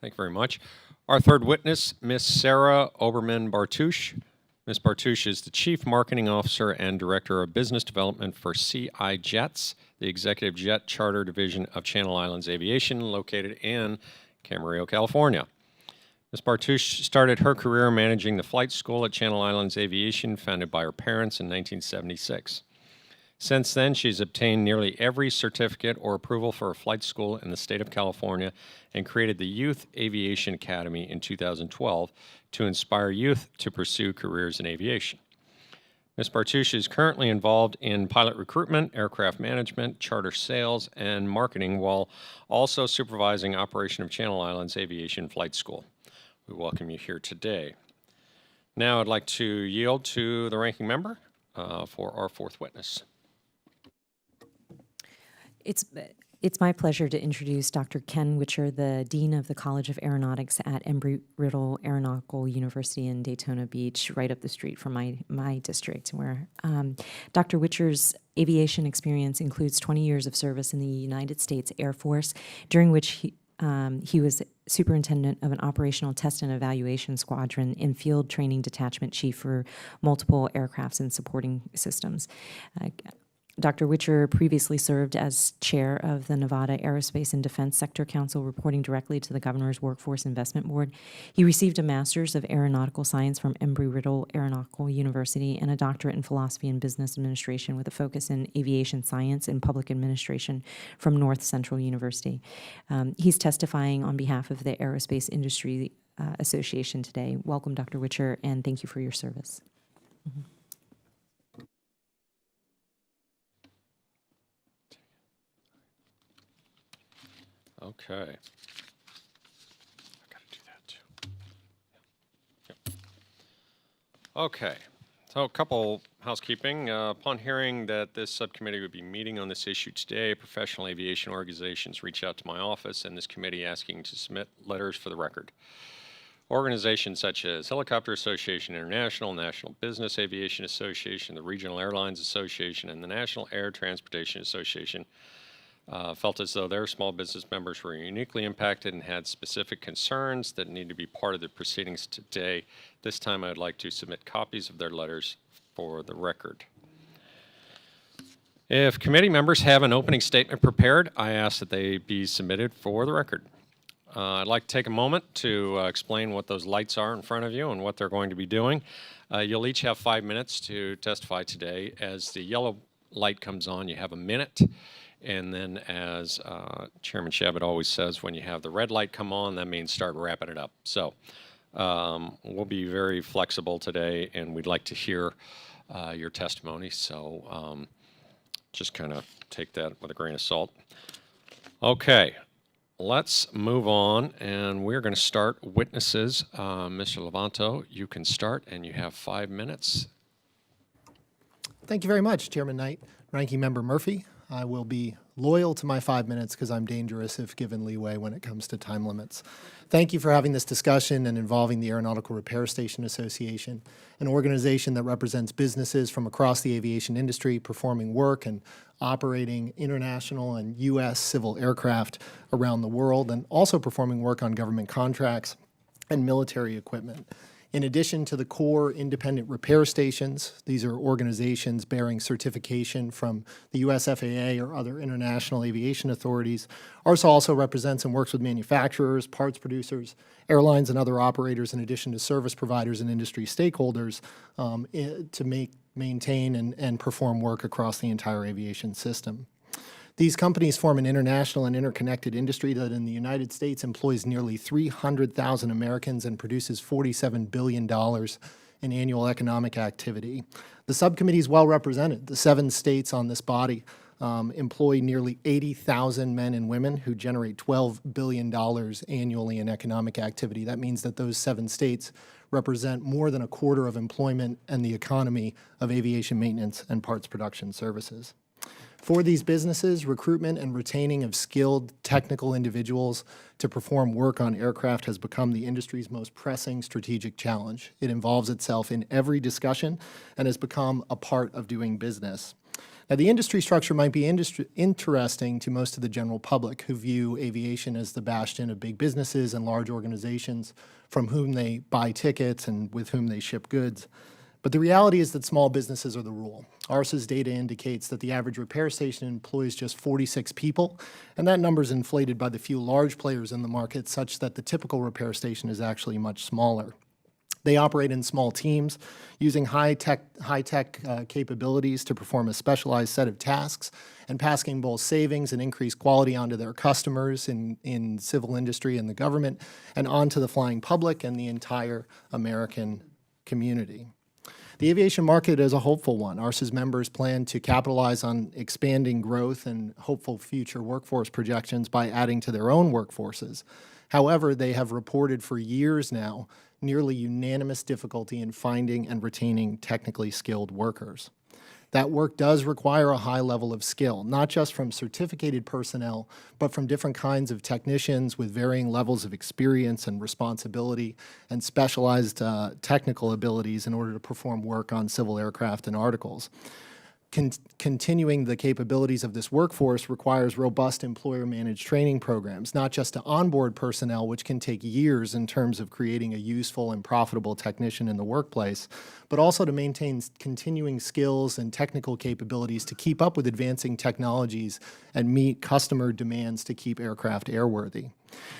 Thank you very much. Our third witness, Miss Sarah Oberman-Bartusch. Ms. Bartusch is the Chief Marketing Officer and Director of Business Development for CI Jets, the executive jet charter division of Channel Islands Aviation, located in Camarillo, California. Ms. Bartusch started her career managing the flight school at Channel Islands Aviation, founded by her parents in 1976. Since then, she's obtained nearly every certificate or approval for a flight school in the state of California and created the Youth Aviation Academy in 2012 to inspire youth to pursue careers in aviation. Ms. Bartusch is currently involved in pilot recruitment, aircraft management, charter sales, and marketing, while also supervising operation of Channel Islands Aviation Flight School. We welcome you here today. Now I'd like to yield to the ranking member for our fourth witness. It's my pleasure to introduce Dr. Ken Witcher, the Dean of the College of Aeronautics at Embry-Riddle Aeronautical University in Daytona Beach, right up the street from my district. Where Dr. Witcher's aviation experience includes 20 years of service in the United States Air Force, during which he was superintendent of an operational test and evaluation squadron and field training detachment chief for multiple aircrafts and supporting systems. Dr. Witcher previously served as chair of the Nevada Aerospace and Defense Sector Council, reporting directly to the Governor's Workforce Investment Board. He received a Master's of Aeronautical Science from Embry-Riddle Aeronautical University and a doctorate in Philosophy and Business Administration with a focus in Aviation Science and Public Administration from North Central University. He's testifying on behalf of the Aerospace Industry Association today. Welcome, Dr. Witcher, and thank you for your service. Mm-hmm. Okay. I've got to do that too. Yep. Okay. So a couple housekeeping. Upon hearing that this subcommittee would be meeting on this issue today, professional aviation organizations reached out to my office and this committee asking to submit letters for the record. Organizations such as Helicopter Association International, National Business Aviation Association, the Regional Airlines Association, and the National Air Transportation Association felt as though their small business members were uniquely impacted and had specific concerns that need to be part of the proceedings today. This time I'd like to submit copies of their letters for the record. If committee members have an opening statement prepared, I ask that they be submitted for the record. I'd like to take a moment to explain what those lights are in front of you and what they're going to be doing. You'll each have 5 minutes to testify today. As the yellow light comes on, you have a minute. And then as Chairman Shabbat always says, when you have the red light come on, that means start wrapping it up. So we'll be very flexible today, and we'd like to hear your testimony. So just kind of take that with a grain of salt. Okay, let's move on, and we're going to start witnesses. Mr. Levanto, you can start, and you have 5 minutes. Thank you very much, Chairman Knight. Ranking Member Murphy, I will be loyal to my 5 minutes because I'm dangerous if given leeway when it comes to time limits. Thank you for having this discussion and involving the Aeronautical Repair Station Association, an organization that represents businesses from across the aviation industry performing work and operating international and U.S. civil aircraft around the world, and also performing work on government contracts and military equipment. In addition to the core independent repair stations, these are organizations bearing certification from the US FAA or other international aviation authorities. ARSA also represents and works with manufacturers, parts producers, airlines, and other operators, in addition to service providers and industry stakeholders to maintain and perform work across the entire aviation system. These companies form an international and interconnected industry that in the United States employs nearly 300,000 Americans and produces $47 billion in annual economic activity. The subcommittee is well represented. The 7 states on this body employ nearly 80,000 men and women who generate $12 billion annually in economic activity. That means that those 7 states represent more than a quarter of employment and the economy of aviation maintenance and parts production services. For these businesses, recruitment and retaining of skilled technical individuals to perform work on aircraft has become the industry's most pressing strategic challenge. It involves itself in every discussion and has become a part of doing business. Now, the industry structure might be interesting to most of the general public who view aviation as the bastion of big businesses and large organizations from whom they buy tickets and with whom they ship goods. But the reality is that small businesses are the rule. ARSA's data indicates that the average repair station employs just 46 people, and that number is inflated by the few large players in the market such that the typical repair station is actually much smaller. They operate in small teams using high-tech capabilities to perform a specialized set of tasks and passing both savings and increased quality onto their customers in civil industry and the government and onto the flying public and the entire American community. The aviation market is a hopeful one. ARSA's members plan to capitalize on expanding growth and hopeful future workforce projections by adding to their own workforces. However, they have reported for years now nearly unanimous difficulty in finding and retaining technically skilled workers. That work does require a high level of skill, not just from certificated personnel, but from different kinds of technicians with varying levels of experience and responsibility and specialized technical abilities in order to perform work on civil aircraft and articles. Continuing the capabilities of this workforce requires robust employer-managed training programs, not just to onboard personnel, which can take years in terms of creating a useful and profitable technician in the workplace, but also to maintain continuing skills and technical capabilities to keep up with advancing technologies and meet customer demands to keep aircraft airworthy.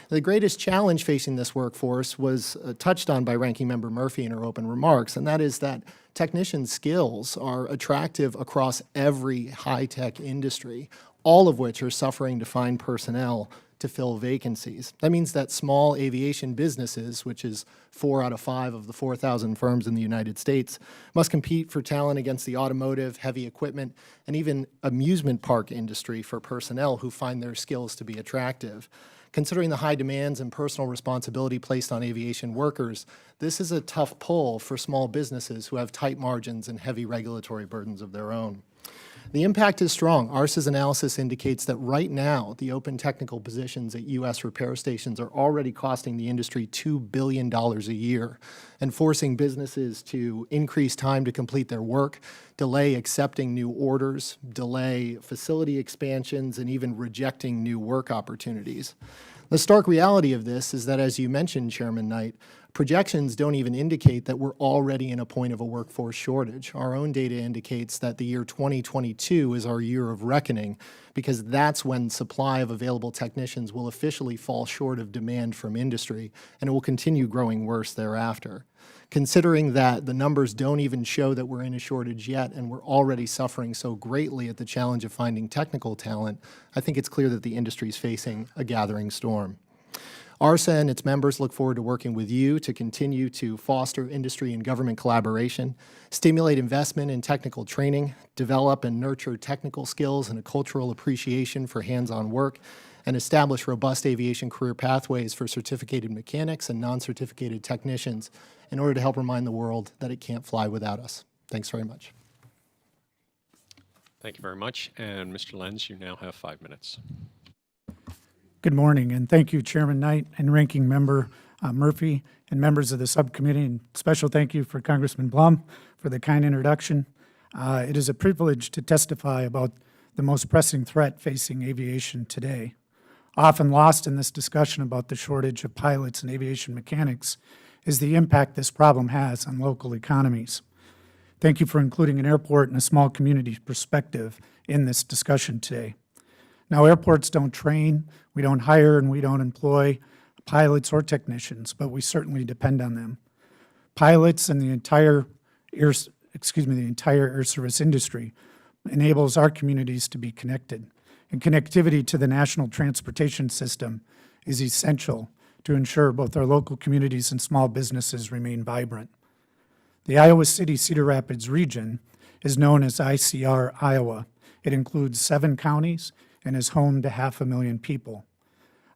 The greatest challenge facing this workforce was touched on by Ranking Member Murphy in her open remarks, and that is that technician skills are attractive across every high-tech industry, all of which are suffering to find personnel to fill vacancies. That means that small aviation businesses, which is 4 out of 5 of the 4,000 firms in the United States, must compete for talent against the automotive, heavy equipment, and even amusement park industry for personnel who find their skills to be attractive. Considering the high demands and personal responsibility placed on aviation workers, this is a tough pull for small businesses who have tight margins and heavy regulatory burdens of their own. The impact is strong. ARSA's analysis indicates that right now, the open technical positions at U.S. repair stations are already costing the industry $2 billion a year and forcing businesses to increase time to complete their work, delay accepting new orders, delay facility expansions, and even rejecting new work opportunities. The stark reality of this is that, as you mentioned, Chairman Knight, projections don't even indicate that we're already in a point of a workforce shortage. Our own data indicates that the year 2022 is our year of reckoning because that's when supply of available technicians will officially fall short of demand from industry, and it will continue growing worse thereafter. Considering that the numbers don't even show that we're in a shortage yet and we're already suffering so greatly at the challenge of finding technical talent, I think it's clear that the industry is facing a gathering storm. ARSA and its members look forward to working with you to continue to foster industry and government collaboration, stimulate investment in technical training, develop and nurture technical skills and a cultural appreciation for hands-on work, and establish robust aviation career pathways for certificated mechanics and non-certificated technicians in order to help remind the world that it can't fly without us. Thanks very much. Thank you very much. And Mr. Lenz, you now have 5 minutes. Good morning, and thank you, Chairman Knight and Ranking Member Murphy and members of the subcommittee, and special thank you for Congressman Blum for the kind introduction. It is a privilege to testify about the most pressing threat facing aviation today. Often lost in this discussion about the shortage of pilots and aviation mechanics is the impact this problem has on local economies. Thank you for including an airport and a small community perspective in this discussion today. Now, airports don't train, we don't hire, and we don't employ pilots or technicians, but we certainly depend on them. Pilots and the entire air service industry enables our communities to be connected, and connectivity to the national transportation system is essential to ensure both our local communities and small businesses remain vibrant. The Iowa City-Cedar Rapids region is known as ICR Iowa. It includes 7 counties and is home to 500,000 people.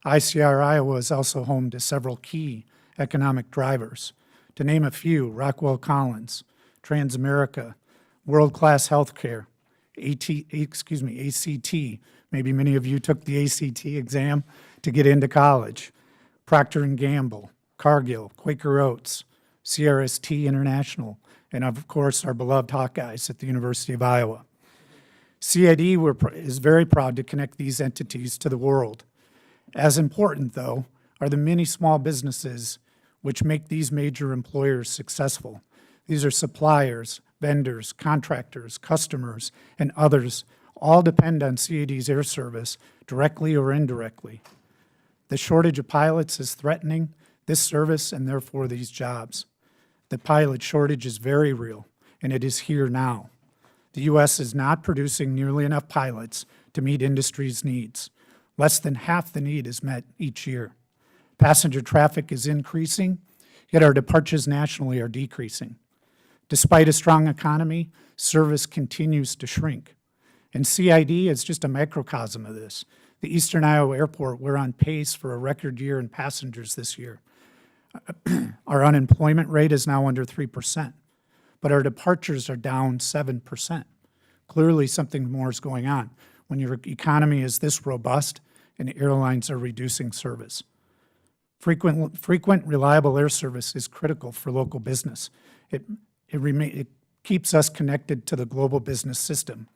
ICR Iowa is also home to several key economic drivers. To name a few, Rockwell Collins, Transamerica, world-class healthcare, ACT. Maybe many of you took the ACT exam to get into college. Procter & Gamble, Cargill, Quaker Oats, CRST International, and of course our beloved Hawkeyes at the University of Iowa. CID is very proud to connect these entities to the world. As important, though, are the many small businesses which make these major employers successful. These are suppliers, vendors, contractors, customers, and others all depend on CID's air service directly or indirectly. The shortage of pilots is threatening this service and therefore these jobs. The pilot shortage is very real, and it is here now. The U.S. is not producing nearly enough pilots to meet industry's needs. Less than half the need is met each year. Passenger traffic is increasing, yet our departures nationally are decreasing. Despite a strong economy, service continues to shrink. And CID is just a microcosm of this. The Eastern Iowa Airport, we're on pace for a record year in passengers this year. Our unemployment rate is now under 3%, but our departures are down 7%. Clearly something more is going on when your economy is this robust and airlines are reducing service. Frequent, reliable air service is critical for local business. It keeps us connected to the global business system.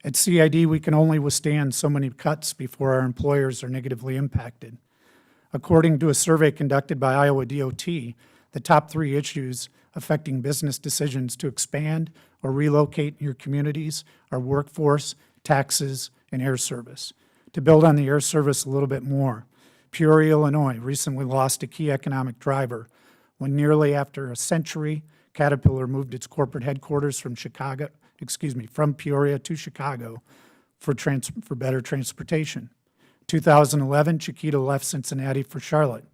At CID, we can only withstand so many cuts before our employers are negatively impacted. According to a survey conducted by Iowa DOT, the top 3 issues affecting business decisions to expand or relocate in your communities are workforce, taxes, and air service. To build on the air service a little bit more, Peoria, Illinois recently lost a key economic driver when nearly after a century, Caterpillar moved its corporate headquarters from Peoria to Chicago for better transportation. 2011, Chiquita left Cincinnati for Charlotte.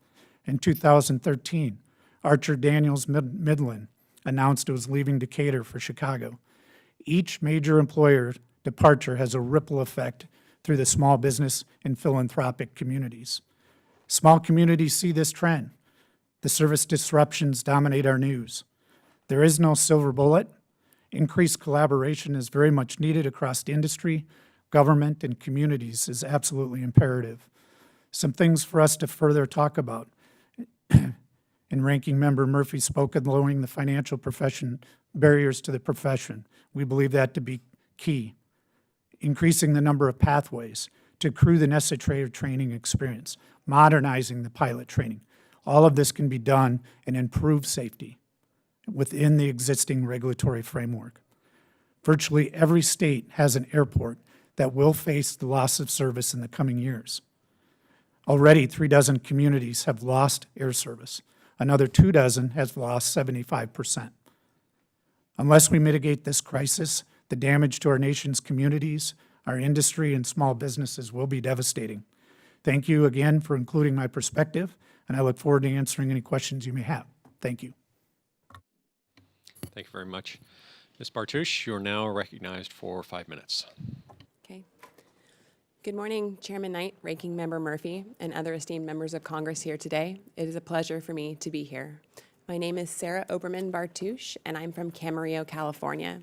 In 2013, Archer Daniels Midland announced it was leaving Decatur for Chicago. Each major employer departure has a ripple effect through the small business and philanthropic communities. Small communities see this trend. The service disruptions dominate our news. There is no silver bullet. Increased collaboration is very much needed across the industry, government, and communities is absolutely imperative. Some things for us to further talk about. And Ranking Member Murphy spoke of lowering the financial barriers to the profession. We believe that to be key. Increasing the number of pathways to accrue the necessary training experience, modernizing the pilot training. All of this can be done and improve safety within the existing regulatory framework. Virtually every state has an airport that will face the loss of service in the coming years. Already 36 communities have lost air service. Another 24 has lost 75%. Unless we mitigate this crisis, the damage to our nation's communities, our industry, and small businesses will be devastating. Thank you again for including my perspective, and I look forward to answering any questions you may have. Thank you. Thank you very much. Ms. Bartush, you are now recognized for 5 minutes. Okay. Good morning, Chairman Knight, Ranking Member Murphy, and other esteemed members of Congress here today. It is a pleasure for me to be here. My name is Sarah Oberman Bartush, and I'm from Camarillo, California.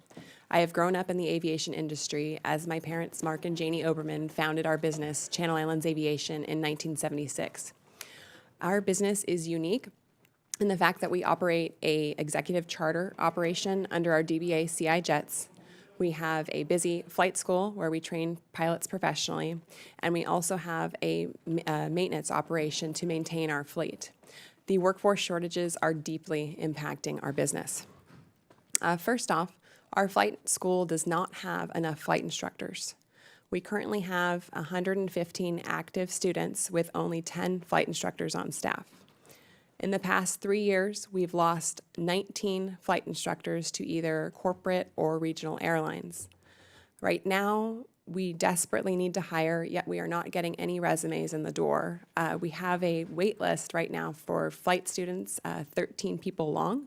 I have grown up in the aviation industry as my parents, Mark and Janie Oberman, founded our business, Channel Islands Aviation, in 1976. Our business is unique in the fact that we operate a executive charter operation under our DBA CI Jets. We have a busy flight school where we train pilots professionally, and we also have a maintenance operation to maintain our fleet. The workforce shortages are deeply impacting our business. First off, our flight school does not have enough flight instructors. We currently have 115 active students with only 10 flight instructors on staff. In the past 3 years, we've lost 19 flight instructors to either corporate or regional airlines. Right now, we desperately need to hire, yet we are not getting any resumes in the door. We have a wait list right now for flight students, 13 people long.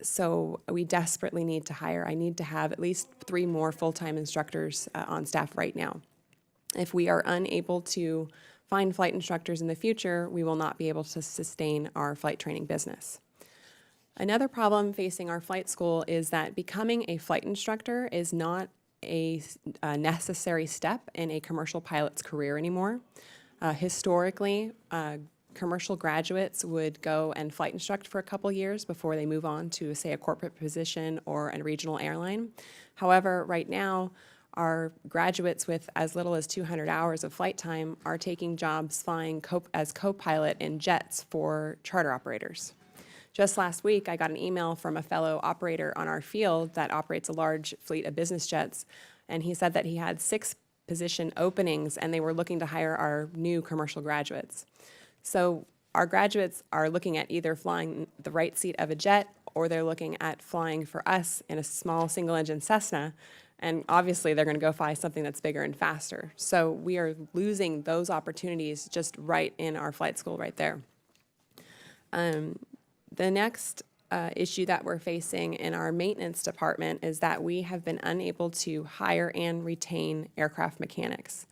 So we desperately need to hire. I need to have at least 3 more full-time instructors on staff right now. If we are unable to find flight instructors in the future, we will not be able to sustain our flight training business. Another problem facing our flight school is that becoming a flight instructor is not a necessary step in a commercial pilot's career anymore. Historically, commercial graduates would go and flight instruct for a couple years before they move on to, say, a corporate position or a regional airline. However, right now, Our graduates with as little as 200 hours of flight time are taking jobs flying as co-pilot in jets for charter operators. Just last week, I got an email from a fellow operator on our field that operates a large fleet of business jets, and he said that he had 6 position openings and they were looking to hire our new commercial graduates. So our graduates are looking at either flying the right seat of a jet or they're looking at flying for us in a small single-engine Cessna, and obviously they're going to go fly something that's bigger and faster. So we are losing those opportunities just right in our flight school right there. The next issue that we're facing in our maintenance department is that we have been unable to hire and retain aircraft mechanics.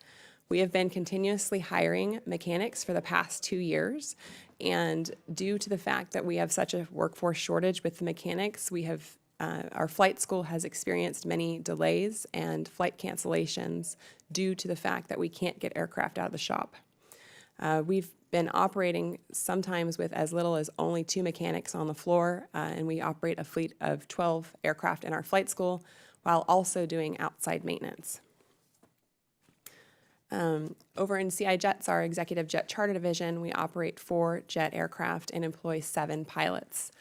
We have been continuously hiring mechanics for the past 2 years, and due to the fact that we have such a workforce shortage with the mechanics, we have our flight school has experienced many delays and flight cancellations due to the fact that we can't get aircraft out of the shop. We've been operating sometimes with as little as only 2 mechanics on the floor, and we operate a fleet of 12 aircraft in our flight school while also doing outside maintenance. Over in CI Jets, our executive jet charter division, we operate 4 jet aircraft and employ 7 pilots.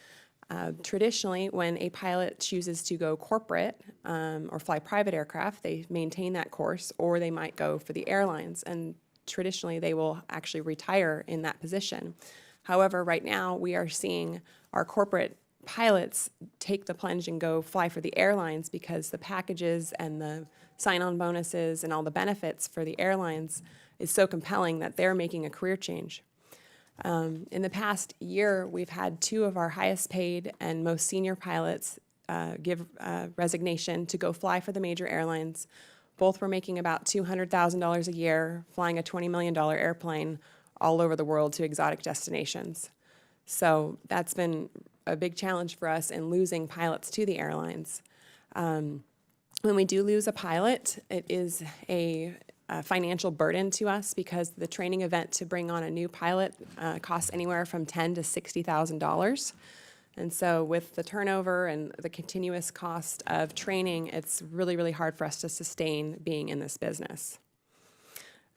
Traditionally, when a pilot chooses to go corporate or fly private aircraft, they maintain that course, or they might go for the airlines, and traditionally they will actually retire in that position. However, right now we are seeing our corporate pilots take the plunge and go fly for the airlines because the packages and the sign-on bonuses and all the benefits for the airlines is so compelling that they're making a career change. In the past year, we've had 2 of our highest paid and most senior pilots give resignation to go fly for the major airlines. Both were making about $200,000 a year, flying a $20 million airplane all over the world to exotic destinations. So that's been a big challenge for us in losing pilots to the airlines. When we do lose a pilot, it is a financial burden to us because the training event to bring on a new pilot costs anywhere from $10,000 to $60,000. And so with the turnover and the continuous cost of training, it's really, really hard for us to sustain being in this business.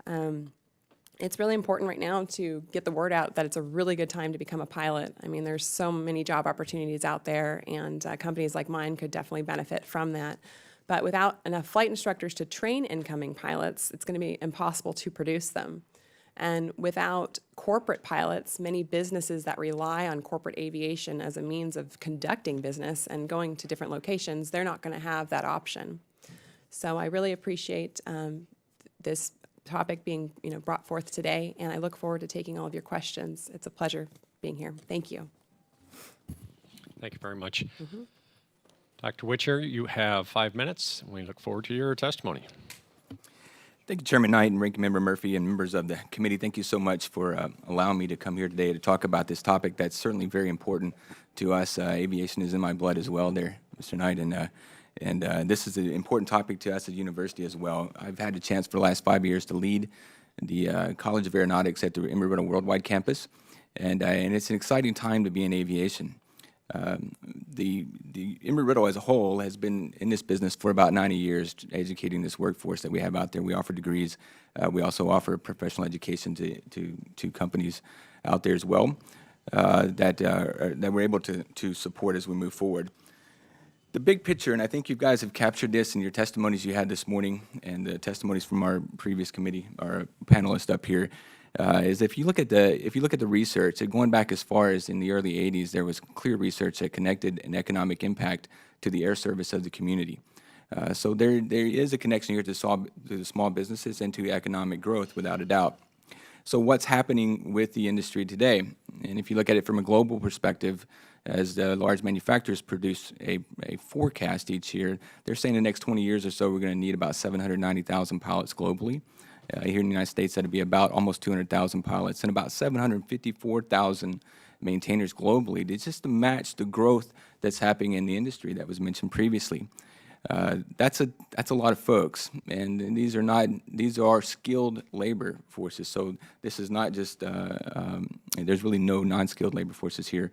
It's really important right now to get the word out that it's a really good time to become a pilot. I mean, there's so many job opportunities out there, and companies like mine could definitely benefit from that. But without enough flight instructors to train incoming pilots, it's going to be impossible to produce them. And without corporate pilots, many businesses that rely on corporate aviation as a means of conducting business and going to different locations, they're not going to have that option. So I really appreciate this topic being brought forth today, and I look forward to taking all of your questions. It's a pleasure being here. Thank you. Thank you very much. Dr. Witcher, you have 5 minutes, and we look forward to your testimony. Thank you, Chairman Knight and Ranking Member Murphy and members of the committee. Thank you so much for allowing me to come here today to talk about this topic that's certainly very important to us. Aviation is in my blood as well there, Mr. Knight, and this is an important topic to us at the university as well. I've had the chance for the last 5 years to lead the College of Aeronautics at the Embry-Riddle Worldwide Campus, and it's an exciting time to be in aviation. The Embry-Riddle as a whole has been in this business for about 90 years, educating this workforce that we have out there. We offer degrees. We also offer professional education to companies out there as well that we're able to support as we move forward. The big picture, and I think you guys have captured this in your testimonies you had this morning and the testimonies from our previous committee, our panelists up here, is if you look at the research, going back as far as in the early 80s, there was clear research that connected an economic impact to the air service of the community. So there is a connection here to the small businesses and to economic growth, without a doubt. So what's happening with the industry today? And if you look at it from a global perspective, as the large manufacturers produce a forecast each year, they're saying the next 20 years or so we're going to need about 790,000 pilots globally. Here in the United States, that'd be about almost 200,000 pilots and about 754,000 maintainers globally. It's just to match the growth that's happening in the industry that was mentioned previously. That's a lot of folks, and these are skilled labor forces. So this is not just there's really no non-skilled labor forces here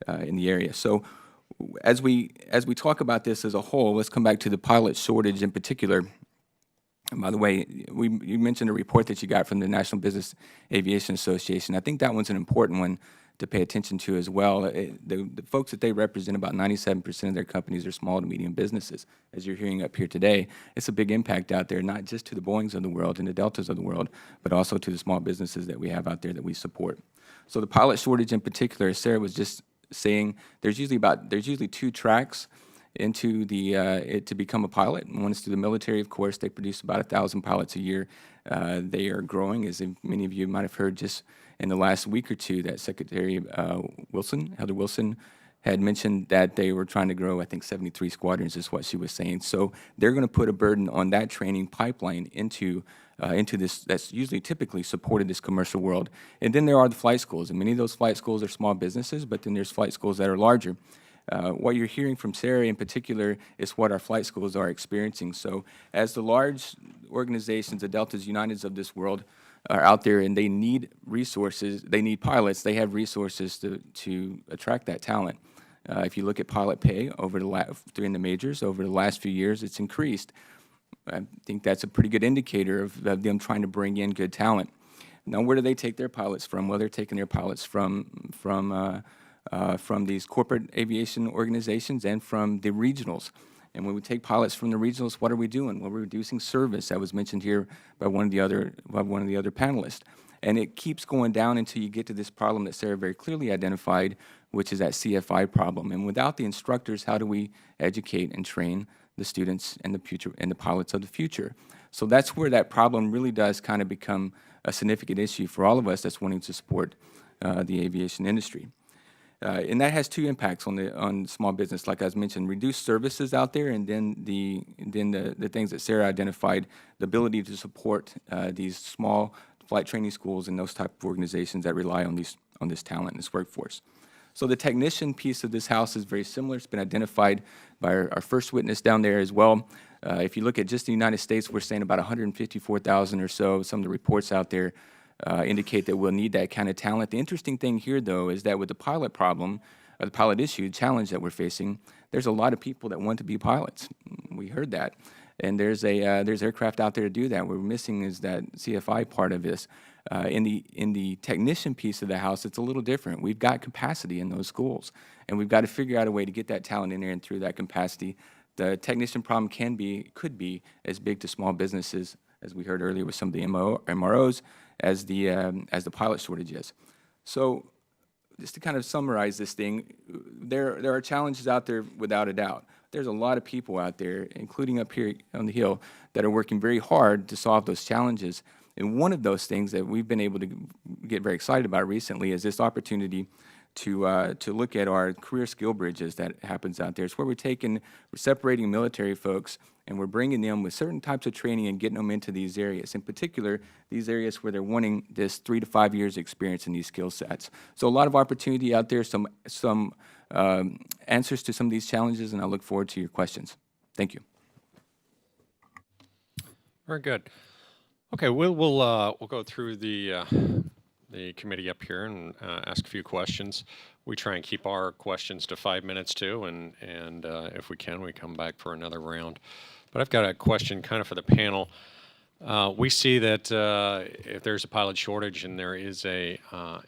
in the area. So as we talk about this as a whole, let's come back to the pilot shortage in particular. And by the way, you mentioned a report that you got from the National Business Aviation Association. I think that one's an important one to pay attention to as well. The folks that they represent, about 97% of their companies are small to medium businesses. As you're hearing up here today, it's a big impact out there, not just to the Boeings of the world and the Deltas of the world, but also to the small businesses that we have out there that we support. So the pilot shortage in particular, as Sarah was just saying, there's usually 2 tracks into the to become a pilot. And one is through the military, of course. They produce about 1,000 pilots a year. They are growing, as many of you might have heard just in the last week or two, that Secretary Heather Wilson, had mentioned that they were trying to grow, I think, 73 squadrons is what she was saying. So they're going to put a burden on that training pipeline into this, that's usually typically supported this commercial world. And then there are the flight schools, and many of those flight schools are small businesses, but then there's flight schools that are larger. What you're hearing from Sarah in particular is what our flight schools are experiencing. So as the large organizations, the Deltas, Uniteds of this world, are out there and they need resources, they need pilots, they have resources to attract that talent. If you look at pilot pay during the majors, over the last few years, it's increased. I think that's a pretty good indicator of them trying to bring in good talent. Now, where do they take their pilots from? Well, they're taking their pilots from these corporate aviation organizations and from the regionals. And when we take pilots from the regionals, what are we doing? Well, we're reducing service. That was mentioned here by one of the other panelists. And it keeps going down until you get to this problem that Sarah very clearly identified, which is that CFI problem. And without the instructors, how do we educate and train the students and the pilots of the future? So that's where that problem really does kind of become a significant issue for all of us that's wanting to support the aviation industry. And that has 2 impacts on small business, like I was mentioned, reduced services out there, and then the things that Sarah identified, the ability to support these small flight training schools and those type of organizations that rely on this talent and this workforce. So the technician piece of this house is very similar. It's been identified by our first witness down there as well. If you look at just the United States, we're saying about 154,000 or so. Some of the reports out there indicate that we'll need that kind of talent. The interesting thing here, though, is that with the pilot problem, or the pilot issue, challenge that we're facing, there's a lot of people that want to be pilots. We heard that. And there's aircraft out there to do that. What we're missing is that CFI part of this. In the technischen piece of the house, it's a little different. We've got capacity in those schools, and we've got to figure out a way to get that talent in there, and through that capacity, the technician problem could be as big to small businesses, as we heard earlier with some of the MROs, as the pilot shortage is. So just to kind of summarize this thing, there are challenges out there without a doubt. There's a lot of people out there, including up here on the Hill, that are working very hard to solve those challenges. And one of those things that we've been able to get very excited about recently is this opportunity to look at our career skill bridges that happens out there. It's where we're separating military folks and we're bringing them with certain types of training and getting them into these areas. In particular, these areas where they're wanting this 3 to 5 years experience in these skill sets. So a lot of opportunity out there, some answers to some of these challenges, and I look forward to your questions. Thank you. Very good. Okay, we'll go through the committee up here and ask a few questions. We try and keep our questions to 5 minutes too, and if we can, we come back for another round. But I've got a question kind of for the panel. We see that if there's a pilot shortage and there is a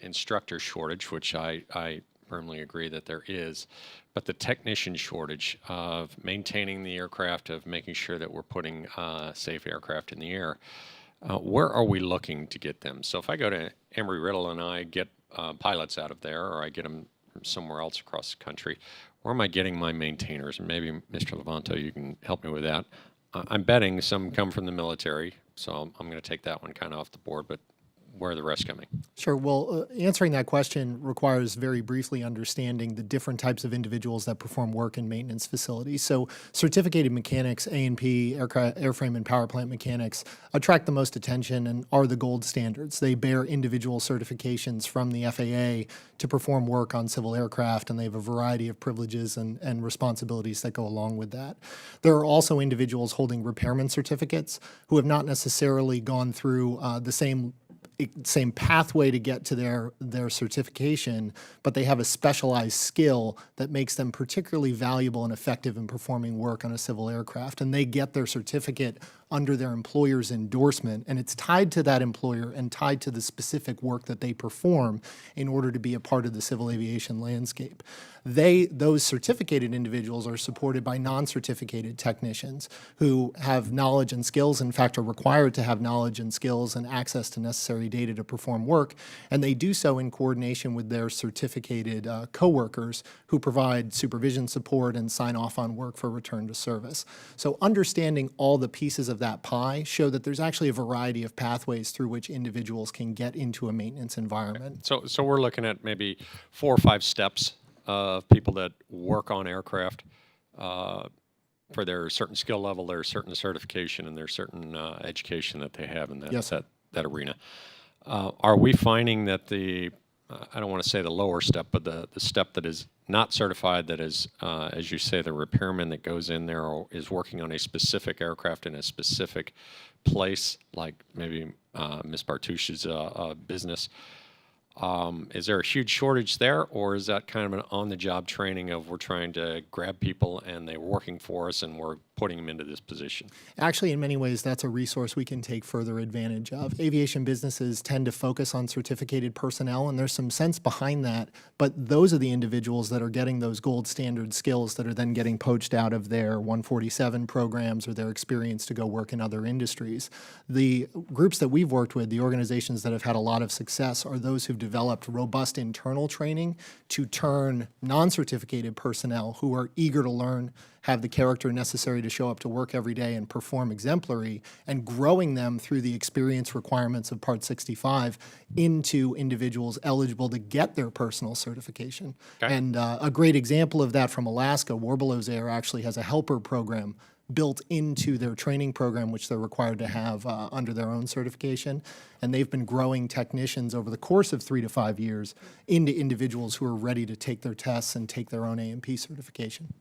instructor shortage, which I firmly agree that there is, but the technician shortage of maintaining the aircraft, of making sure that we're putting safe aircraft in the air, where are we looking to get them? So if I go to Embry-Riddle and I get pilots out of there, or I get them from somewhere else across the country, where am I getting my maintainers? And maybe, Mr. Levanto, you can help me with that. I'm betting some come from the military, so I'm going to take that one kind of off the board, but where are the rest coming? Sure. Well, answering that question requires very briefly understanding the different types of individuals that perform work in maintenance facilities. So certificated mechanics, A&P, airframe and power plant mechanics, attract the most attention and are the gold standards. They bear individual certifications from the FAA to perform work on civil aircraft, and they have a variety of privileges and responsibilities that go along with that. There are also individuals holding repairman certificates who have not necessarily gone through the same pathway to get to their certification, but they have a specialized skill that makes them particularly valuable and effective in performing work on a civil aircraft. And they get their certificate under their employer's endorsement, and it's tied to that employer and tied to the specific work that they perform in order to be a part of the civil aviation landscape. Those certificated individuals are supported by non-certificated technicians who have knowledge and skills, in fact are required to have knowledge and skills and access to necessary data to perform work, and they do so in coordination with their certificated coworkers who provide supervision support and sign off on work for return to service. So understanding all the pieces of that pie show that there's actually a variety of pathways through which individuals can get into a maintenance environment. So we're looking at maybe 4 or 5 steps of people that work on aircraft for their certain skill level, their certain certification, and their certain education that they have in that, Yes. that arena. Are we finding that I don't want to say the lower step, but the step that is not certified, that is, as you say, the repairman that goes in there or is working on a specific aircraft in a specific place, like maybe Ms. Bartush's business, is there a huge shortage there, or is that kind of an on-the-job training of we're trying to grab people and they're working for us and we're putting them into this position? Actually, in many ways, that's a resource we can take further advantage of. Aviation businesses tend to focus on certificated personnel, and there's some sense behind that, but those are the individuals that are getting those gold standard skills that are then getting poached out of their 147 programs or their experience to go work in other industries. The groups that we've worked with, the organizations that have had a lot of success, are those who've developed robust internal training to turn non-certificated personnel who are eager to learn, have the character necessary to show up to work every day and perform exemplary, and growing them through the experience requirements of Part 65 into individuals eligible to get their personal certification. Okay. And a great example of that from Alaska, Warbelows Air actually has a helper program built into their training program, which they're required to have under their own certification. And they've been growing technicians over the course of 3 to 5 years into individuals who are ready to take their tests and take their own A&P certification.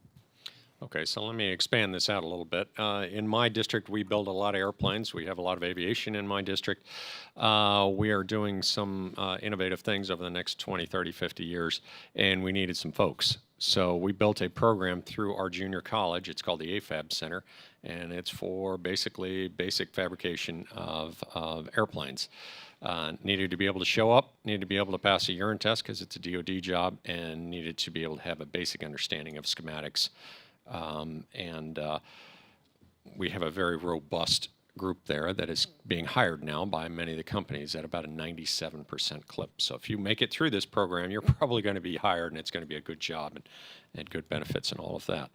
Okay, so let me expand this out a little bit. In my district, we build a lot of airplanes. We have a lot of aviation in my district. We are doing some innovative things over the next 20, 30, 50 years, and we needed some folks. So we built a program through our junior college. It's called the AFAB Center, and it's for basically basic fabrication of airplanes. Needed to be able to show up, needed to be able to pass a urine test because it's a DoD job, and needed to be able to have a basic understanding of schematics. We have a very robust group there that is being hired now by many of the companies at about a 97% clip. So if you make it through this program, you're probably going to be hired, and it's going to be a good job and good benefits and all of that.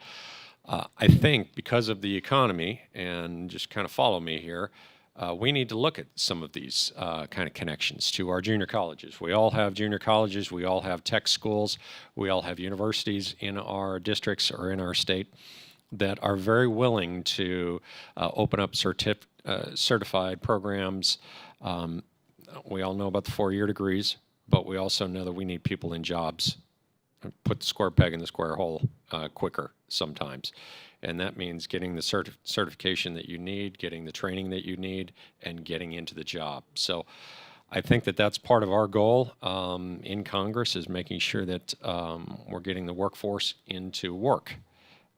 I think because of the economy, and just kind of follow me here, we need to look at some of these kind of connections to our junior colleges. We all have junior colleges. We all have tech schools. We all have universities in our districts or in our state that are very willing to open up certified programs. We all know about the 4-year degrees, but we also know that we need people in jobs. Put the square peg in the square hole quicker sometimes. And that means getting the certification that you need, getting the training that you need, and getting into the job. So I think that that's part of our goal in Congress, is making sure that we're getting the workforce into work.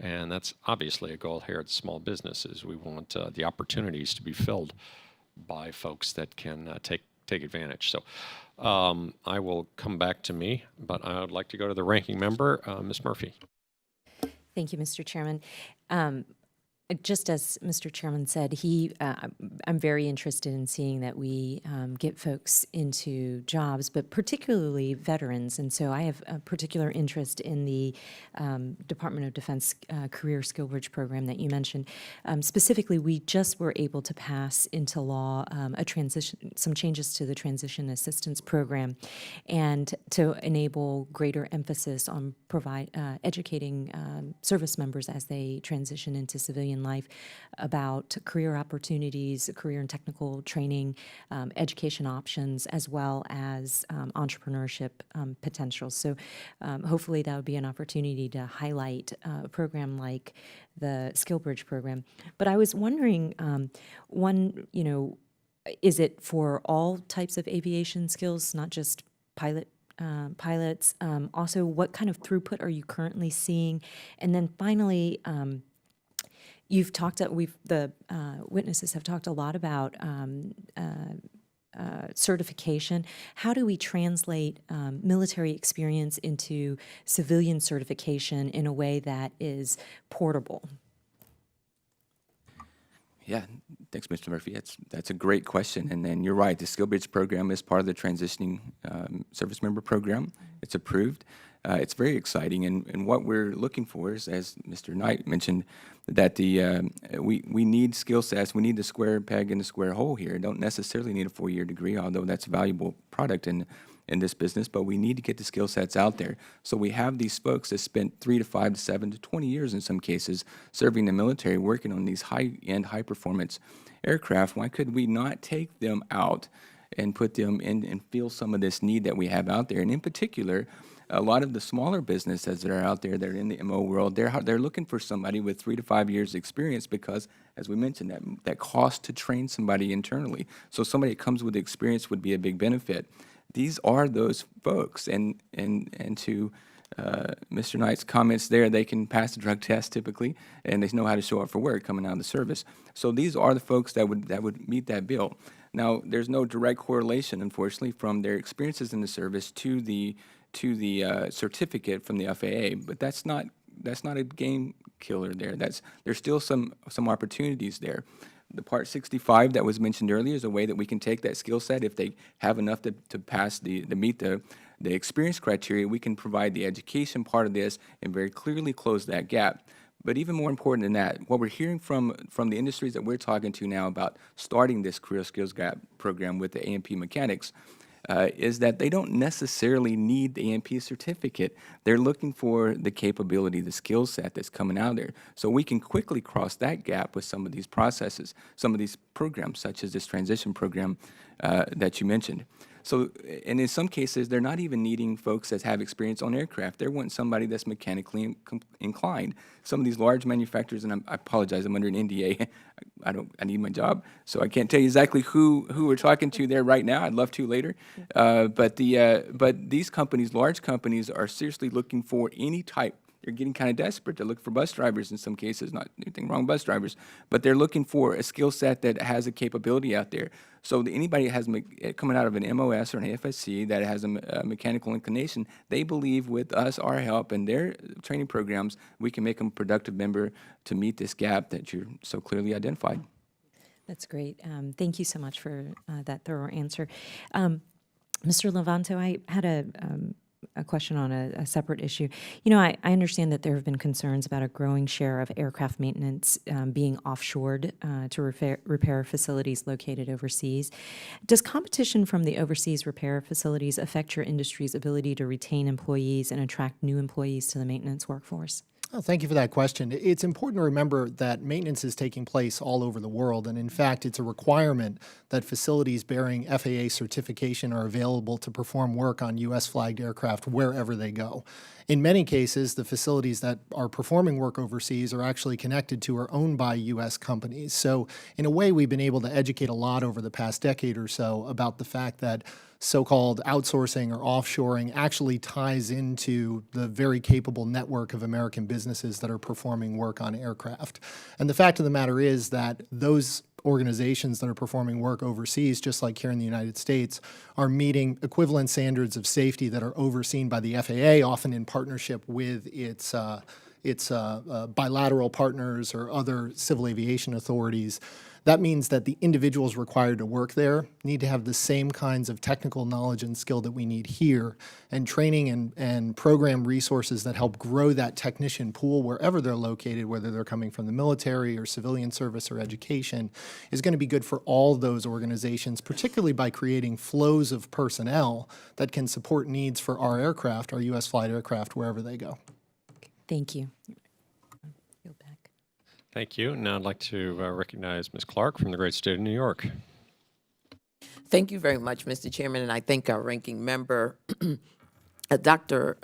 And that's obviously a goal here at Small Businesses. We want the opportunities to be filled by folks that can take advantage. So I will come back to me, but I would like to go to the ranking member, Ms. Murphy. Thank you, Mr. Chairman. Just as Mr. Chairman said, I'm very interested in seeing that we get folks into jobs, but particularly veterans. And so I have a particular interest in the Department of Defense Career Skill Bridge program that you mentioned. Specifically, we just were able to pass into law some changes to the Transition Assistance Program, and to enable greater emphasis on educating service members as they transition into civilian life about career opportunities, career and technical training, education options, as well as entrepreneurship potentials. So hopefully that would be an opportunity to highlight a program like the Skill Bridge program. But I was wondering, is it for all types of aviation skills, not just pilots? Also, what kind of throughput are you currently seeing? And then finally, You've talked, the witnesses have talked a lot about certification. How do we translate military experience into civilian certification in a way that is portable? Yeah, thanks, Mr. Murphy. That's a great question, and then you're right. The Skill Bridge program is part of the transitioning service member program. It's approved. It's very exciting, and what we're looking for is, as Mr. Knight mentioned, that we need skill sets. We need the square peg in the square hole here. Don't necessarily need a 4-year degree, although that's a valuable product in this business, but we need to get the skill sets out there. So we have these folks that spent 3 to 5 to 7 to 20 years in some cases serving the military, working on these high-end, high-performance aircraft. Why could we not take them out and put them in and fill some of this need that we have out there? And in particular, a lot of the smaller businesses that are out there that are in the MO world, they're looking for somebody with 3 to 5 years experience because, as we mentioned, that cost to train somebody internally. So somebody that comes with experience would be a big benefit. These are those folks, and to Mr. Knight's comments there, they can pass the drug test typically, and they know how to show up for work coming out of the service. So these are the folks that would meet that bill. Now, there's no direct correlation, unfortunately, from their experiences in the service to the certificate from the FAA, but that's not a game killer there. There's still some opportunities there. The Part 65 that was mentioned earlier is a way that we can take that skill set. If they have enough to pass meet the experience criteria, we can provide the education part of this and very clearly close that gap. But even more important than that, what we're hearing from the industries that we're talking to now about starting this career skills gap program with the A&P mechanics is that they don't necessarily need the A&P certificate. They're looking for the capability, the skill set that's coming out there. So we can quickly cross that gap with some of these processes, some of these programs, such as this transition program that you mentioned. So, and in some cases, they're not even needing folks that have experience on aircraft. They're wanting somebody that's mechanically inclined. Some of these large manufacturers, and I apologize, I'm under an NDA. I need my job, so I can't tell you exactly who we're talking to there right now. I'd love to later. But these companies, large companies, are seriously looking for any type. They're getting kind of desperate. They're looking for bus drivers in some cases, not anything wrong with bus drivers, but they're looking for a skill set that has a capability out there. So anybody that has coming out of an MOS or an AFSC that has a mechanical inclination, they believe with us, our help, and their training programs, we can make them a productive member to meet this gap that you're so clearly identified. That's great. Thank you so much for that thorough answer. Mr. Levanto, I had a question on a separate issue. You know, I understand that there have been concerns about a growing share of aircraft maintenance being offshored to repair facilities located overseas. Does competition from the overseas repair facilities affect your industry's ability to retain employees and attract new employees to the maintenance workforce? Oh, thank you for that question. It's important to remember that maintenance is taking place all over the world, and in fact, it's a requirement that facilities bearing FAA certification are available to perform work on U.S.-flagged aircraft wherever they go. In many cases, the facilities that are performing work overseas are actually connected to or owned by U.S. companies. So in a way, we've been able to educate a lot over the past decade or so about the fact that so-called outsourcing or offshoring actually ties into the very capable network of American businesses that are performing work on aircraft. And the fact of the matter is that those organizations that are performing work overseas, just like here in the United States, are meeting equivalent standards of safety that are overseen by the FAA, often in partnership with its bilateral partners or other civil aviation authorities. That means that the individuals required to work there need to have the same kinds of technical knowledge and skill that we need here, and training and program resources that help grow that technician pool wherever they're located, whether they're coming from the military or civilian service or education, is going to be good for all those organizations, particularly by creating flows of personnel that can support needs for our aircraft, our U.S. flight aircraft, wherever they go. Thank you. Thank you. Now I'd like to recognize Ms. Clark from the great state of New York. Thank you very much, Mr. Chairman, and I thank our ranking member, Dr.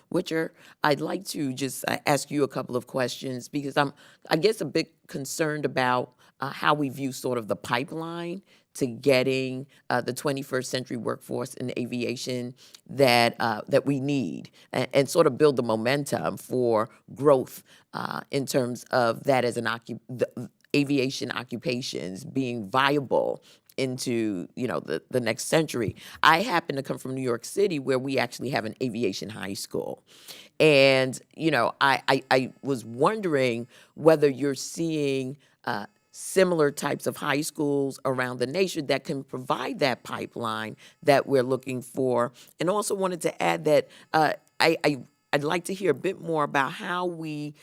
Witcher. I'd like to just ask you a couple of questions because I'm, I guess, a bit concerned about how we view sort of the pipeline to getting the 21st century workforce in aviation that that we need, and sort of build the momentum for growth in terms of that as the aviation occupations being viable into the next century. I happen to come from New York City, where we actually have an aviation high school, and I was wondering whether you're seeing similar types of high schools around the nation that can provide that pipeline that we're looking for, and also wanted to add that I'd like to hear a bit more about how we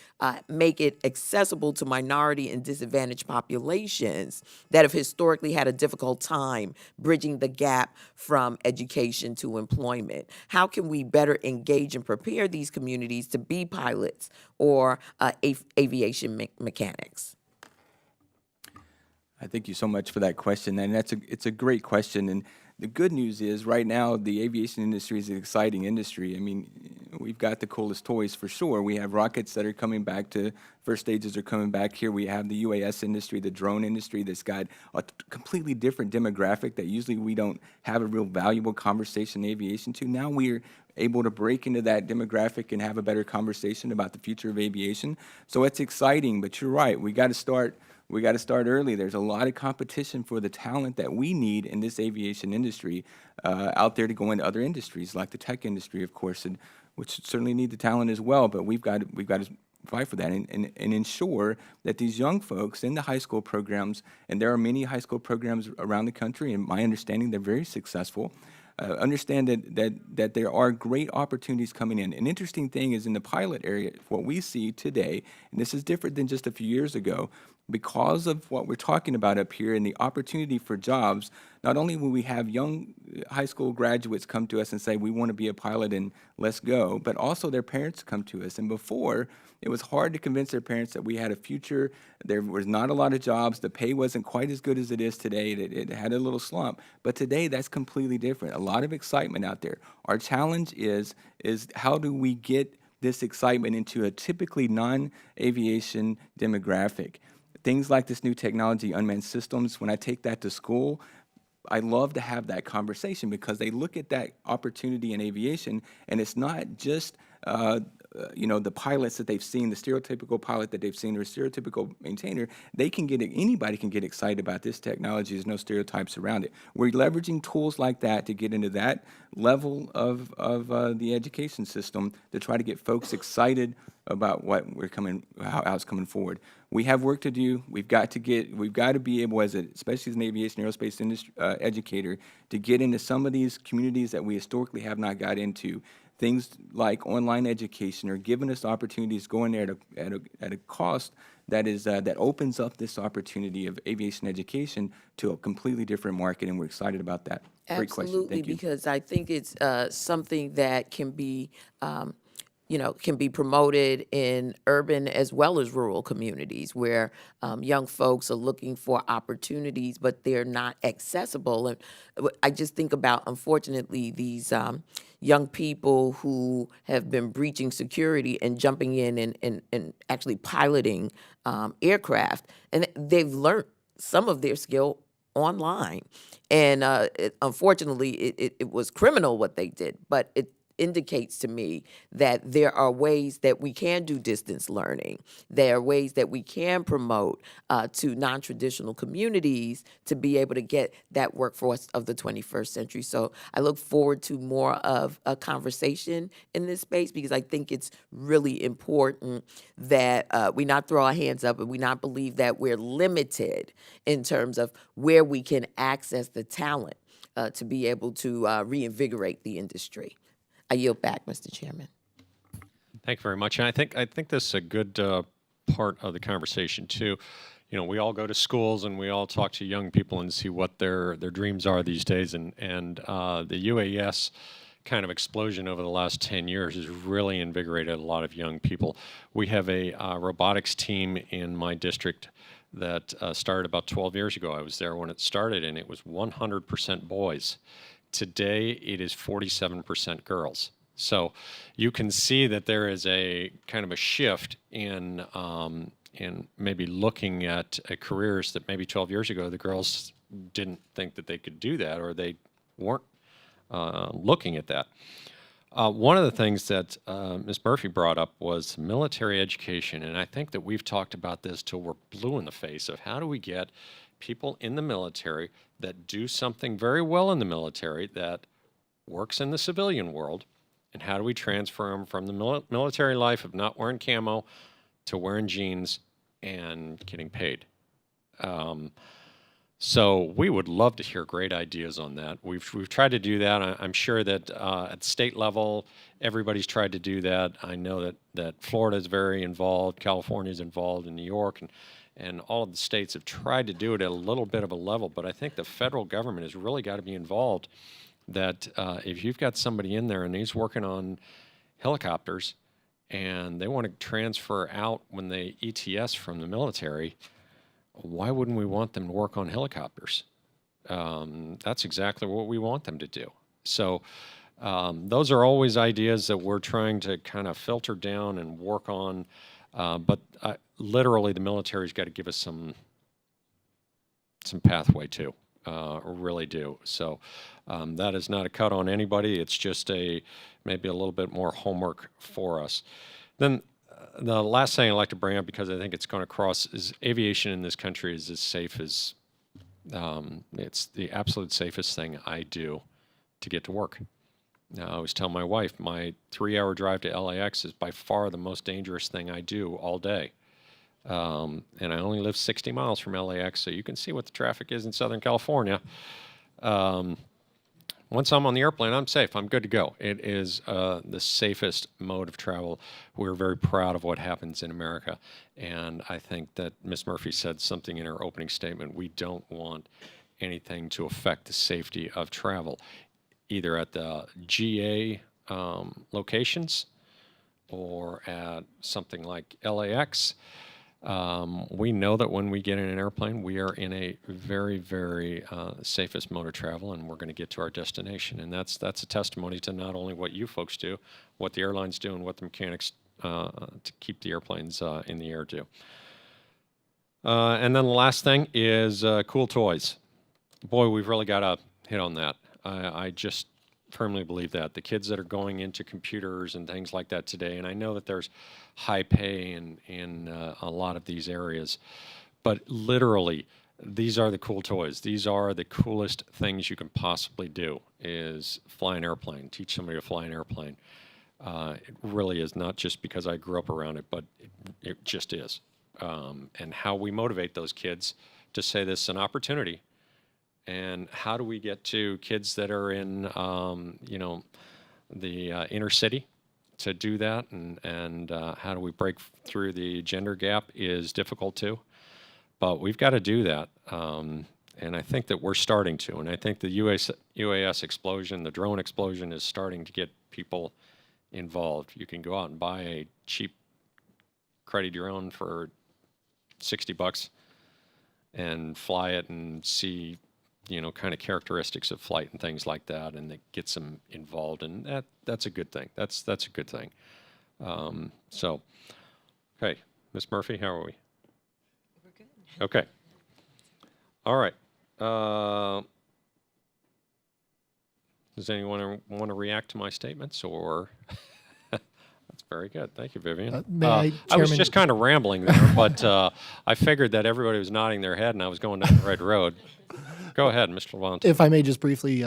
make it accessible to minority and disadvantaged populations that have historically had a difficult time bridging the gap from education to employment. How can we better engage and prepare these communities to be pilots or aviation mechanics? I thank you so much for that question, and it's a great question. And the good news is, right now, the aviation industry is an exciting industry. I mean, we've got the coolest toys for sure. We have rockets that are coming back to first stages are coming back here. We have the UAS industry, the drone industry that's got a completely different demographic that usually we don't have a real valuable conversation in aviation to. Now we're able to break into that demographic and have a better conversation about the future of aviation. So it's exciting, but you're right. We got to start early. There's a lot of competition for the talent that we need in this aviation industry out there to go into other industries, like the tech industry, of course, and which certainly need the talent as well. But we've got to fight for that and ensure that these young folks in the high school programs, and there are many high school programs around the country, and my understanding they're very successful. Understand that there are great opportunities coming in. An interesting thing is in the pilot area, what we see today, and this is different than just a few years ago, because of what we're talking about up here and the opportunity for jobs. Not only will we have young high school graduates come to us and say, we want to be a pilot and let's go, but also their parents come to us. And before, it was hard to convince their parents that we had a future. There was not a lot of jobs. The pay wasn't quite as good as it is today. It had a little slump. But today, that's completely different. A lot of excitement out there. Our challenge is how do we get this excitement into a typically non-aviation demographic? Things like this new technology, unmanned systems, when I take that to school, I love to have that conversation because they look at that opportunity in aviation, and it's not just the pilots that they've seen, the stereotypical pilot that they've seen, or a stereotypical maintainer. Anybody can get excited about this technology. There's no stereotypes around it. We're leveraging tools like that to get into that level of the education system to try to get folks excited about how it's coming forward. We have work to do. We've got to be able, especially as an aviation aerospace industry educator, to get into some of these communities that we historically have not got into. Things like online education are giving us opportunities going there at a cost that opens up this opportunity of aviation education to a completely different market, and we're excited about that. Great question. Absolutely, Thank you. because I think it's something that can be promoted in urban as well as rural communities where young folks are looking for opportunities, but they're not accessible. And I just think about, unfortunately, these young people who have been breaching security and jumping in and actually piloting aircraft, and they've learned some of their skill online. And unfortunately, it was criminal what they did, but it indicates to me that there are ways that we can do distance learning. There are ways that we can promote to non-traditional communities to be able to get that workforce of the 21st century. So I look forward to more of a conversation in this space, because I think it's really important that we not throw our hands up and we not believe that we're limited in terms of where we can access the talent to be able to reinvigorate the industry. I yield back, Mr. Chairman. Thank you very much. And I think this is a good part of the conversation too. You know, we all go to schools and we all talk to young people and see what their dreams are these days. And the UAS kind of explosion over the last 10 years has really invigorated a lot of young people. We have a robotics team in my district that started about 12 years ago. I was there when it started, and it was 100% boys. Today, it is 47% girls. So you can see that there is a kind of a shift in maybe looking at careers that maybe 12 years ago the girls didn't think that they could do that, or they weren't looking at that. One of the things that Ms. Murphy brought up was military education, and I think that we've talked about this till we're blue in the face of how do we get people in the military that do something very well in the military that works in the civilian world, and how do we transfer them from the military life of not wearing camo to wearing jeans and getting paid. So we would love to hear great ideas on that. We've tried to do that. I'm sure that at state level, everybody's tried to do that. I know that Florida is very involved, California is involved, and New York, and all of the states have tried to do it at a little bit of a level. But I think the federal government has really got to be involved. That if you've got somebody in there and he's working on helicopters, and they want to transfer out when they ETS from the military, why wouldn't we want them to work on helicopters? That's exactly what we want them to do. So those are always ideas that we're trying to kind of filter down and work on. But literally, the military's got to give us some pathway too, really do. So that is not a cut on anybody. It's just maybe a little bit more homework for us. Then the last thing I'd like to bring up, because I think it's going to cross, is aviation in this country is as safe as, it's the absolute safest thing I do to get to work. Now, I always tell my wife, my 3-hour drive to LAX is by far the most dangerous thing I do all day. And I only live 60 miles from LAX, so you can see what the traffic is in Southern California. Once I'm on the airplane, I'm safe. I'm good to go. It is the safest mode of travel. We're very proud of what happens in America. And I think that Ms. Murphy said something in her opening statement. We don't want anything to affect the safety of travel, either at the GA locations or at something like LAX. We know that when we get in an airplane, we are in a very, very safest mode of travel, and we're going to get to our destination. And that's a testimony to not only what you folks do, what the airlines do, and what the mechanics to keep the airplanes in the air do. And then the last thing is cool toys. Boy, we've really got to hit on that. I just firmly believe that. The kids that are going into computers and things like that today, and I know that there's high pay in a lot of these areas, but literally, these are the cool toys. These are the coolest things you can possibly do, is fly an airplane, teach somebody to fly an airplane. It really is not just because I grew up around it, but it just is. And how we motivate those kids to say this is an opportunity. And how do we get to kids that are in, the inner city to do that? And how do we break through the gender gap is difficult too. But we've got to do that. And I think that we're starting to. And I think the UAS explosion, the drone explosion, is starting to get people involved. You can go out and buy a cheap credit drone for $60 and fly it and see kind of characteristics of flight and things like that, and that gets them involved, and that's a good thing. That's a good thing. So, okay, Ms. Murphy, how are we? We're good. Okay. All right. Does anyone want to react to my statements, or? That's very good. Thank you, Vivian. I was just kind of rambling there, but I figured that everybody was nodding their head and I was going down the right road. Go ahead, Mr. Levant. If I may just briefly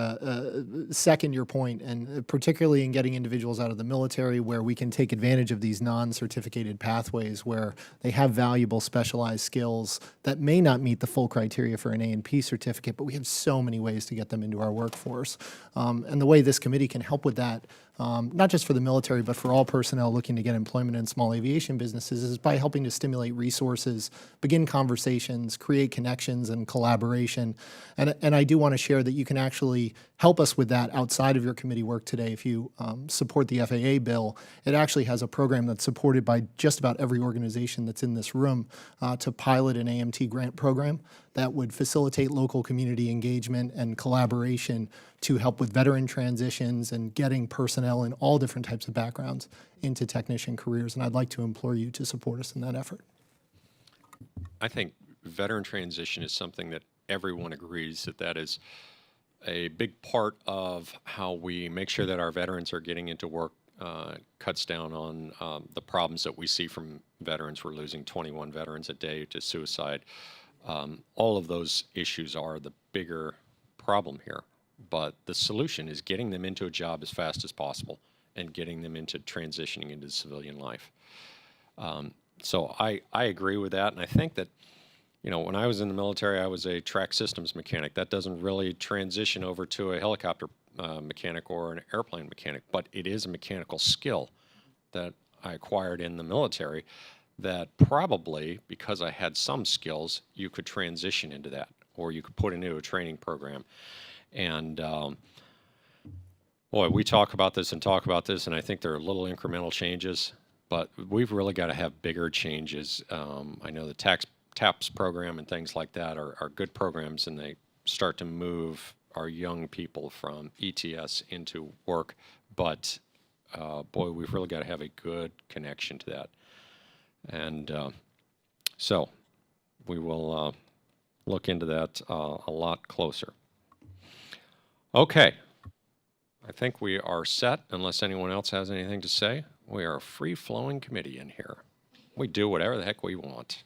second your point, and particularly in getting individuals out of the military where we can take advantage of these non-certificated pathways where they have valuable specialized skills that may not meet the full criteria for an A&P certificate, but we have so many ways to get them into our workforce. And the way this committee can help with that, not just for the military, but for all personnel looking to get employment in small aviation businesses, is by helping to stimulate resources, begin conversations, create connections and collaboration. And I do want to share that you can actually help us with that outside of your committee work today. If you support the FAA bill, it actually has a program that's supported by just about every organization that's in this room to pilot an AMT grant program that would facilitate local community engagement and collaboration to help with veteran transitions and getting personnel in all different types of backgrounds into technician careers. And I'd like to implore you to support us in that effort. I think veteran transition is something that everyone agrees that that is a big part of how we make sure that our veterans are getting into work, cuts down on the problems that we see from veterans. We're losing 21 veterans a day to suicide. All of those issues are the bigger problem here. But the solution is getting them into a job as fast as possible and getting them into transitioning into civilian life. So I agree with that, and I think that, you know, when I was in the military, I was a track systems mechanic. That doesn't really transition over to a helicopter mechanic or an airplane mechanic, but it is a mechanical skill that I acquired in the military that probably, because I had some skills, you could transition into that, or you could put into a training program. And boy, we talk about this, and I think there are little incremental changes, but we've really got to have bigger changes. I know the TAPS program and things like that are good programs, and they start to move our young people from ETS into work, but boy, we've really got to have a good connection to that. And so we will look into that a lot closer. Okay, I think we are set, unless anyone else has anything to say. We are a free-flowing committee in here. We do whatever the heck we want,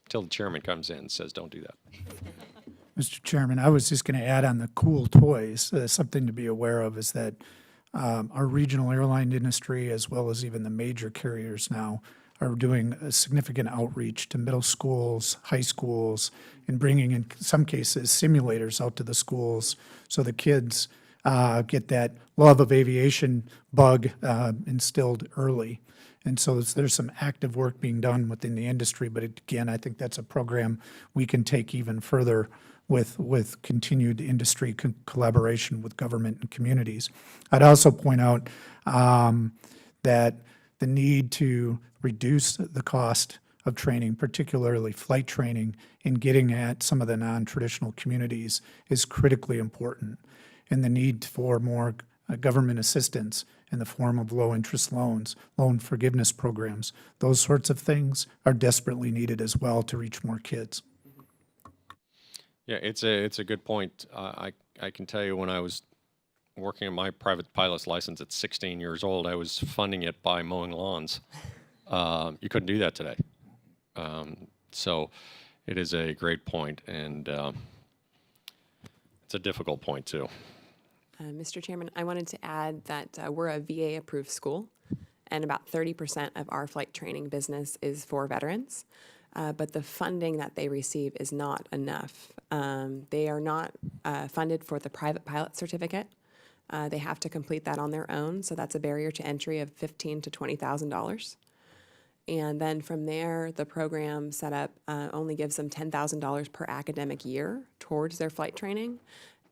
until the chairman comes in and says, don't do that. Mr. Chairman, I was just going to add on the cool toys. Something to be aware of is that our regional airline industry, as well as even the major carriers now, are doing a significant outreach to middle schools, high schools, and bringing, in some cases, simulators out to the schools so the kids get that love of aviation bug instilled early. And so there's some active work being done within the industry, but again, I think that's a program we can take even further with continued industry collaboration with government and communities. I'd also point out that the need to reduce the cost of training, particularly flight training, in getting at some of the non-traditional communities is critically important. And the need for more government assistance in the form of low-interest loans, loan forgiveness programs, those sorts of things are desperately needed as well to reach more kids. Yeah, it's a good point. I can tell you, when I was working on my private pilot's license at 16 years old, I was funding it by mowing lawns. You couldn't do that today. So it is a great point, and it's a difficult point too. Mr. Chairman, I wanted to add that we're a VA-approved school, and about 30% of our flight training business is for veterans. But the funding that they receive is not enough. They are not funded for the private pilot certificate. They have to complete that on their own, so that's a barrier to entry of $15,000 to $20,000. And then from there, the program setup only gives them $10,000 per academic year towards their flight training,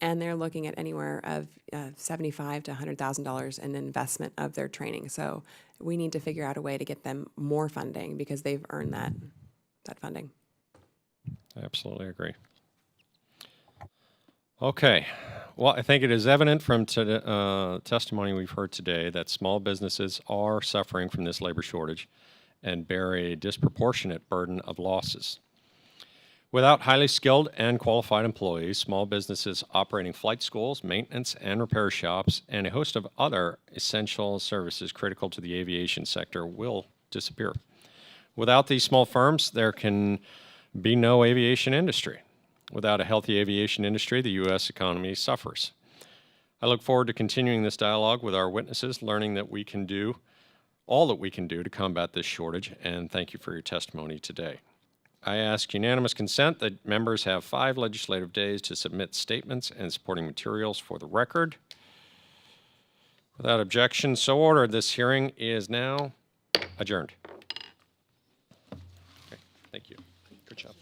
and they're looking at anywhere of $75,000 to $100,000 in investment of their training. So we need to figure out a way to get them more funding because they've earned that funding. I absolutely agree. Okay. Well, I think it is evident from testimony we've heard today that small businesses are suffering from this labor shortage and bear a disproportionate burden of losses. Without highly skilled and qualified employees, small businesses operating flight schools, maintenance and repair shops, and a host of other essential services critical to the aviation sector will disappear. Without these small firms, there can be no aviation industry. Without a healthy aviation industry, the U.S. economy suffers. I look forward to continuing this dialogue with our witnesses, learning that we can do all that we can do to combat this shortage, and thank you for your testimony today. I ask unanimous consent that members have 5 legislative days to submit statements and supporting materials for the record. Without objection, so ordered. This hearing is now adjourned. Okay, thank you. Good job.